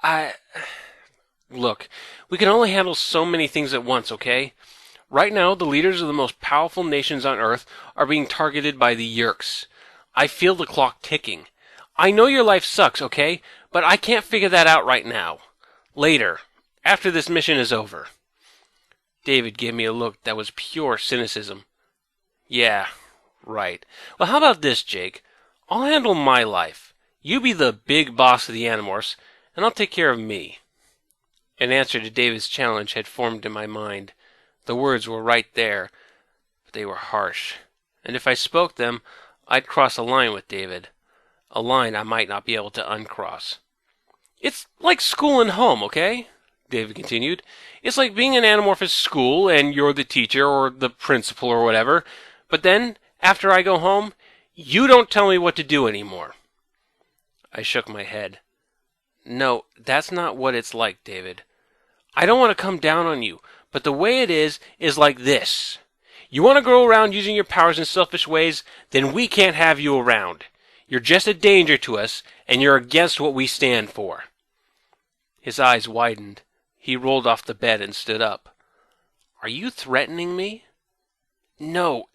I... Look, we can only handle so many things at once, okay? Right now, the leaders of the most powerful nations on Earth are being targeted by the Yeerks. I feel the clock ticking. I know your life sucks, okay? But I can't figure that out right now. Later, after this mission is over. David gave me a look that was pure cynicism. Yeah, right. Well, how about this, Jake? I'll handle my life. You be the big boss of the Animorphs, and I'll take care of me. An answer to David's challenge had formed in my mind. The words were right there, but they were harsh. And if I spoke them, I'd cross a line with David. A line I might not be able to uncross. It's like school and home, okay? David continued. It's like being an Animorph at school, and you're the teacher or the principal or whatever. But then, after I go home, you don't tell me what to do anymore. I shook my head. No, that's not what it's like, David. I don't want to come down on you, but the way it is like this. You want to go around using your powers in selfish ways, then we can't have you around. You're just a danger to us, and you're against what we stand for. His eyes widened. He rolled off the bed and stood up. Are you threatening me? No,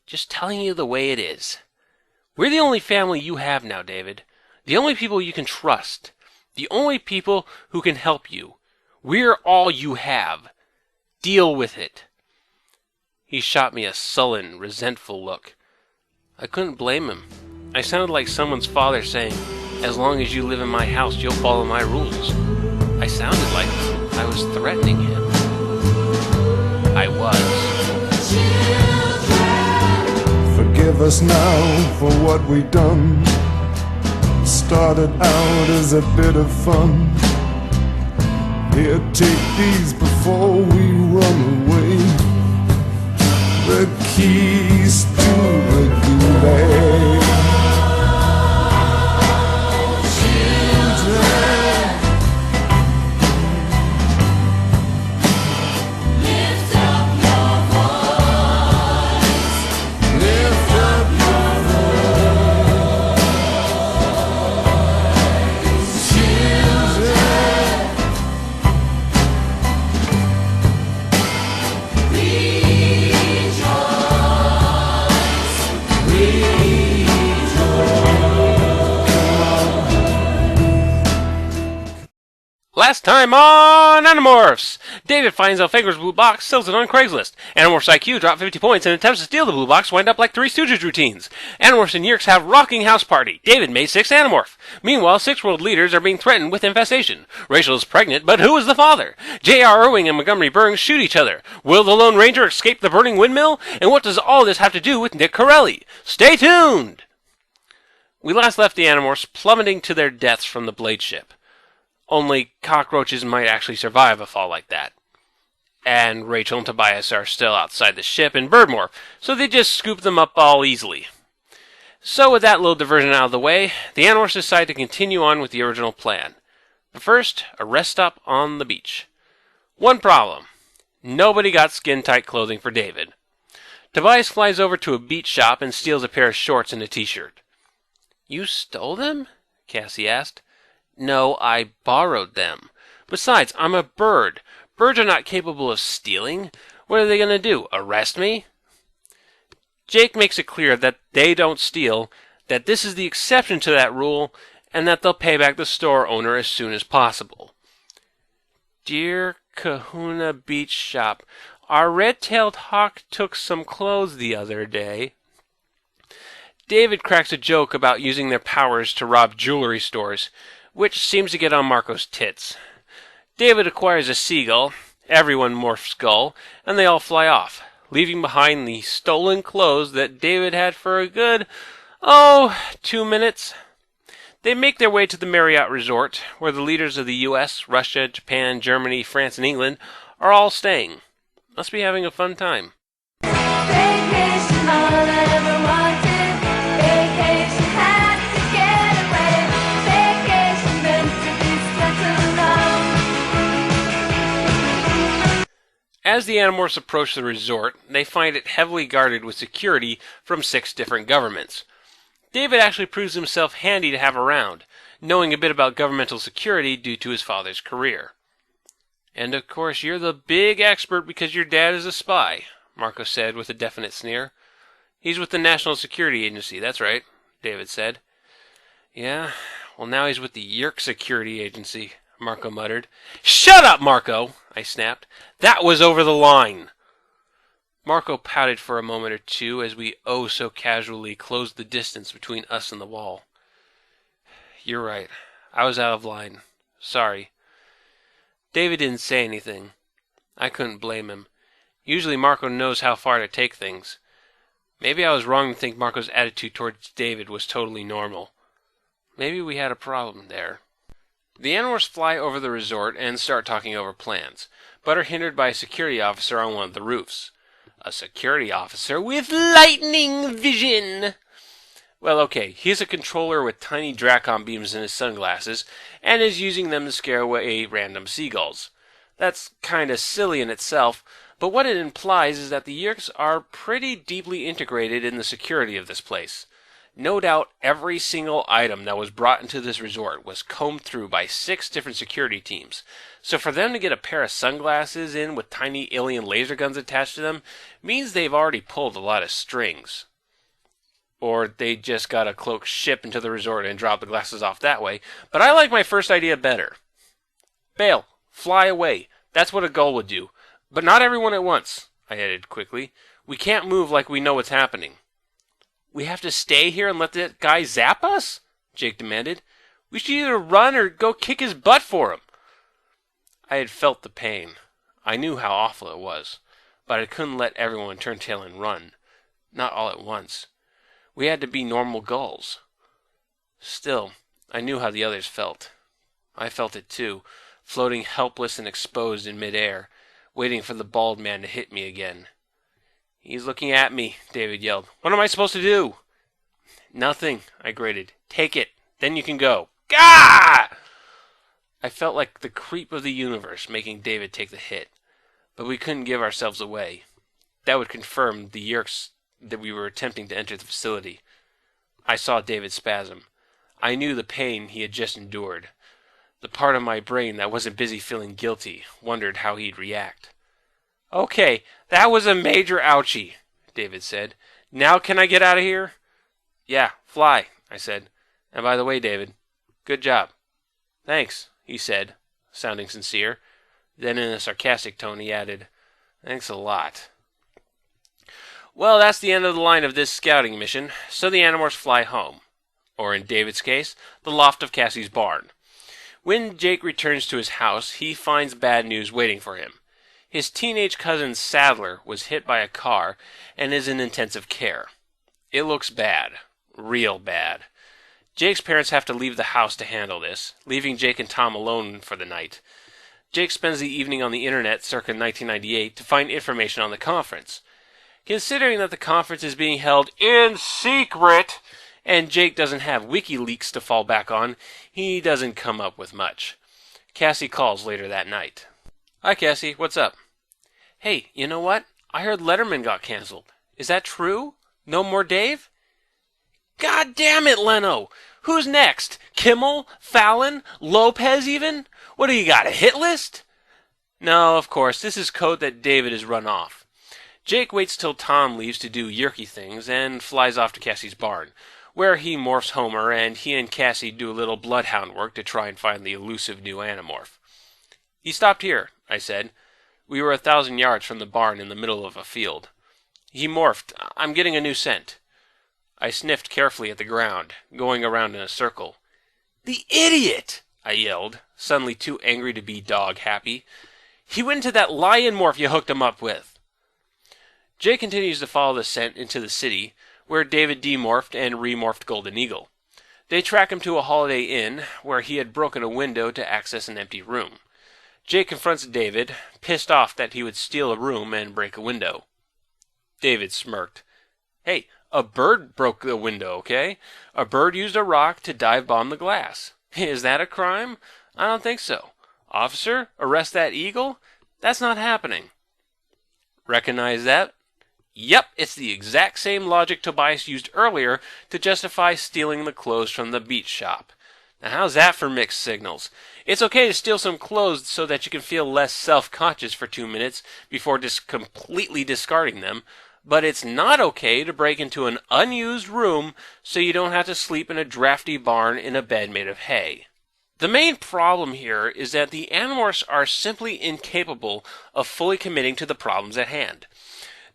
just telling you the way it is. We're the only family you have now, David. The only people you can trust. The only people who can help you. We're all you have. Deal with it. He shot me a sullen, resentful look. I couldn't blame him. I sounded like someone's father saying, as long as you live in my house, you'll follow my rules. I sounded like I was threatening him. I was. Forgive us now for what we done. Started out as a bit of fun. Here, take these before we run away. The keys to the gulag. Last time on Animorphs! David finds Alphago's blue box, sells it on Craigslist. Animorphs IQ drop 50 points and attempts to steal the blue box wind up like Three Stooges routines. Animorphs and Yeerks have rocking house party. David made 6th Animorph. Meanwhile, 6 world leaders are being threatened with infestation. Rachel is pregnant, but who is the father? J.R. Ewing and Montgomery Burns shoot each other. Will the Lone Ranger escape the burning windmill? And what does all this have to do with Nick Corelli? Stay tuned! We last left the Animorphs plummeting to their deaths from the Blade ship. Only cockroaches might actually survive a fall like that. And Rachel and Tobias are still outside the ship in Birdmore, so they just scoop them up all easily. So with that little diversion out of the way, the Animorphs decide to continue on with the original plan. But first, a rest stop on the beach. One problem. Nobody got skin-tight clothing for David. Tobias flies over to a beach shop and steals a pair of shorts and a t-shirt. You stole them? Cassie asked. No, I borrowed them. Besides, I'm a bird. Birds are not capable of stealing. What are they going to do, arrest me? Jake makes it clear that they don't steal, that this is the exception to that rule, and that they'll pay back the store owner as soon as possible. Dear Kahuna Beach Shop, our red-tailed hawk took some clothes the other day. David cracks a joke about using their powers to rob jewelry stores, which seems to get on Marco's tits. David acquires a seagull, everyone morphs Gull, and they all fly off, leaving behind the stolen clothes that David had for a good, 2 minutes. They make their way to the Marriott Resort, where the leaders of the U.S., Russia, Japan, Germany, France, and England are all staying. Must be having a fun time. Vacation, all I ever wanted. Vacation, had to get away. Vacation, meant to be spent alone. As the Animorphs approach the resort, they find it heavily guarded with security from 6 different governments. David actually proves himself handy to have around. knowing a bit about governmental security due to his father's career. And of course you're the big expert because your dad is a spy, Marco said with a definite sneer. He's with the National Security Agency, that's right, David said. Yeah, well now he's with the Yerk Security Agency, Marco muttered. Shut up, Marco, I snapped. That was over the line. Marco pouted for a moment or two as we so casually closed the distance between us and the wall. You're right. I was out of line. Sorry. David didn't say anything. I couldn't blame him. Usually Marco knows how far to take things. Maybe I was wrong to think Marco's attitude towards David was totally normal. Maybe we had a problem there. The Animorphs fly over the resort and start talking over plans, but are hindered by a security officer on one of the roofs. A security officer with lightning vision! Well, okay, he's a controller with tiny Dracon beams in his sunglasses, and is using them to scare away random seagulls. That's kinda silly in itself, but what it implies is that the Yeerks are pretty deeply integrated in the security of this place. No doubt every single item that was brought into this resort was combed through by 6 different security teams. So for them to get a pair of sunglasses in with tiny alien laser guns attached to them means they've already pulled a lot of strings. Or they just got a cloaked ship into the resort and dropped the glasses off that way. But I like my first idea better. Bail, fly away. That's what a gull would do. But not everyone at once, I added quickly. We can't move like we know what's happening. We have to stay here and let that guy zap us? Jake demanded. We should either run or go kick his butt for him. I had felt the pain. I knew how awful it was. But I couldn't let everyone turn tail and run. Not all at once. We had to be normal gulls. Still, I knew how the others felt. I felt it too, floating helpless and exposed in midair, waiting for the bald man to hit me again. He's looking at me, David yelled. What am I supposed to do? Nothing, I grated. Take it, then you can go. Gah! I felt like the creep of the universe making David take the hit, but we couldn't give ourselves away. That would confirm the Yeerks that we were attempting to enter the facility. I saw David spasm. I knew the pain he had just endured. The part of my brain that wasn't busy feeling guilty wondered how he'd react. Okay, that was a major ouchie, David said. Now can I get out of here? Yeah, fly, I said. And by the way, David, good job. Thanks, he said, sounding sincere. Then in a sarcastic tone he added, Thanks a lot. Well, that's the end of the line of this scouting mission, so the Animorphs fly home. Or in David's case, the loft of Cassie's barn. When Jake returns to his house, he finds bad news waiting for him. His teenage cousin Sadler was hit by a car and is in intensive care. It looks bad. Real bad. Jake's parents have to leave the house to handle this, leaving Jake and Tom alone for the night. Jake spends the evening on the internet circa 1998 to find information on the conference. Considering that the conference is being held in secret, and Jake doesn't have WikiLeaks to fall back on, he doesn't come up with much. Cassie calls later that night. Hi, Cassie. What's up? Hey, you know what? I heard Letterman got canceled. Is that true? No more Dave? God damn it, Leno! Who's next? Kimmel? Fallon? Lopez even? What do you got, a hit list? No, of course, this is code that David has run off. Jake waits till Tom leaves to do Yerky things and flies off to Cassie's barn, where he morphs Homer and he and Cassie do a little bloodhound work to try and find the elusive new Animorph. He stopped here, I said. We were 1,000 yards from the barn in the middle of a field. He morphed. I'm getting a new scent. I sniffed carefully at the ground, going around in a circle. The idiot! I yelled, suddenly too angry to be dog-happy. He went into that lion morph you hooked him up with. Jay continues to follow the scent into the city, where David demorphed and remorphed Golden Eagle. They track him to a Holiday Inn, where he had broken a window to access an empty room. Jay confronts David, pissed off that he would steal a room and break a window. David smirked. Hey, a bird broke the window, okay? A bird used a rock to dive bomb the glass. Is that a crime? I don't think so. Officer, arrest that eagle? That's not happening. Recognize that? Yep, it's the exact same logic Tobias used earlier to justify stealing the clothes from the beach shop. Now, how's that for mixed signals? It's okay to steal some clothes so that you can feel less self-conscious for 2 minutes before just completely discarding them, but it's not okay to break into an unused room so you don't have to sleep in a drafty barn in a bed made of hay. The main problem here is that the Animorphs are simply incapable of fully committing to the problems at hand.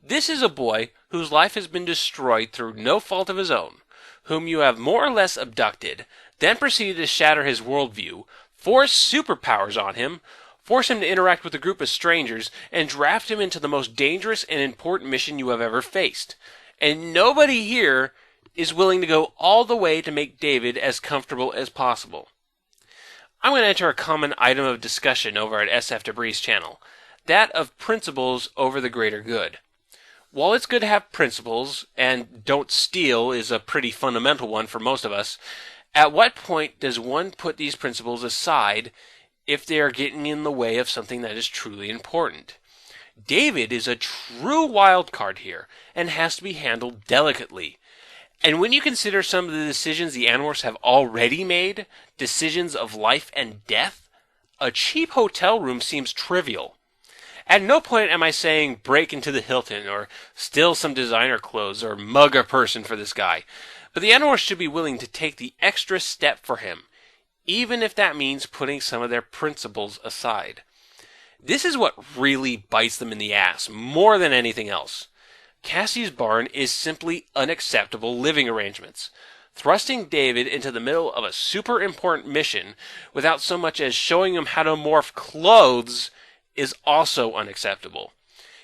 This is a boy whose life has been destroyed through no fault of his own, whom you have more or less abducted, then proceeded to shatter his worldview, force superpowers on him, force him to interact with a group of strangers, and draft him into the most dangerous and important mission you have ever faced. And nobody here is willing to go all the way to make David as comfortable as possible. I'm going to enter a common item of discussion over at SF Debris' channel, that of principles over the greater good. While it's good to have principles, and don't steal is a pretty fundamental one for most of us, at what point does one put these principles aside if they are getting in the way of something that is truly important? David is a true wild card here, and has to be handled delicately. And when you consider some of the decisions the Animorphs have already made, decisions of life and death, a cheap hotel room seems trivial. At no point am I saying break into the Hilton, or steal some designer clothes, or mug a person for this guy. But the Animorphs should be willing to take the extra step for him, even if that means putting some of their principles aside. This is what really bites them in the ass, more than anything else. Cassie's barn is simply unacceptable living arrangements. Thrusting David into the middle of a super important mission without so much as showing him how to morph clothes is also unacceptable.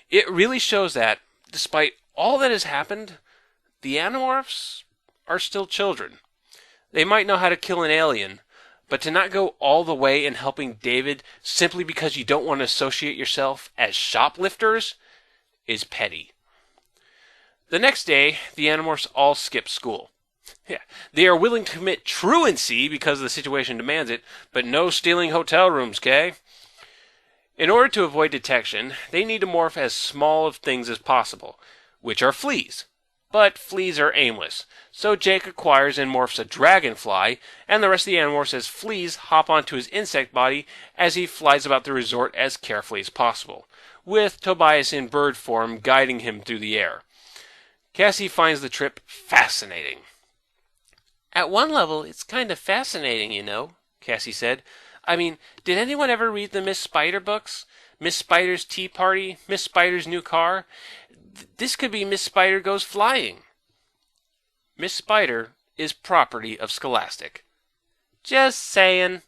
It really shows that, despite all that has happened, the Animorphs are still children. They might know how to kill an alien, but to not go all the way in helping David simply because you don't want to associate yourself as shoplifters is petty. The next day, the Animorphs all skip school. Yeah, they are willing to commit truancy because the situation demands it, but no stealing hotel rooms, Kay? In order to avoid detection, they need to morph as small of things as possible, which are fleas. But fleas are aimless, so Jake acquires and morphs a dragonfly, and the rest of the Animorphs as fleas hop onto his insect body as he flies about the resort as carefully as possible, with Tobias in bird form guiding him through the air. Cassie finds the trip fascinating. "At one level, it's kind of fascinating, you know," Cassie said. "I mean, did anyone ever read the Miss Spider books? Miss Spider's Tea Party, Miss Spider's New Car? This could be Miss Spider Goes Flying." Miss Spider is property of Scholastic. Just saying.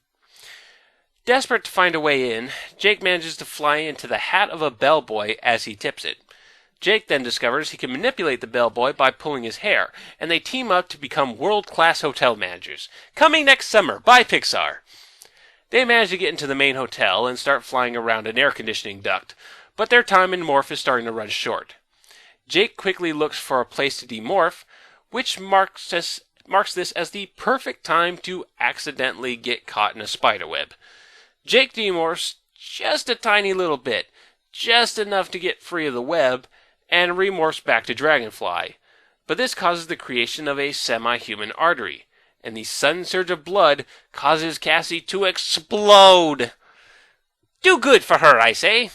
Desperate to find a way in, Jake manages to fly into the hat of a bellboy as he tips it. Jake then discovers he can manipulate the bellboy by pulling his hair, and they team up to become world-class hotel managers. Coming next summer by Pixar. They manage to get into the main hotel and start flying around an air conditioning duct, but their time in morph is starting to run short. Jake quickly looks for a place to demorph, which marks this as the perfect time to accidentally get caught in a spiderweb. Jake demorphs just a tiny little bit, just enough to get free of the web, and remorphs back to Dragonfly. But this causes the creation of a semi-human artery, and the sudden surge of blood causes Cassie to explode. Do good for her, I say.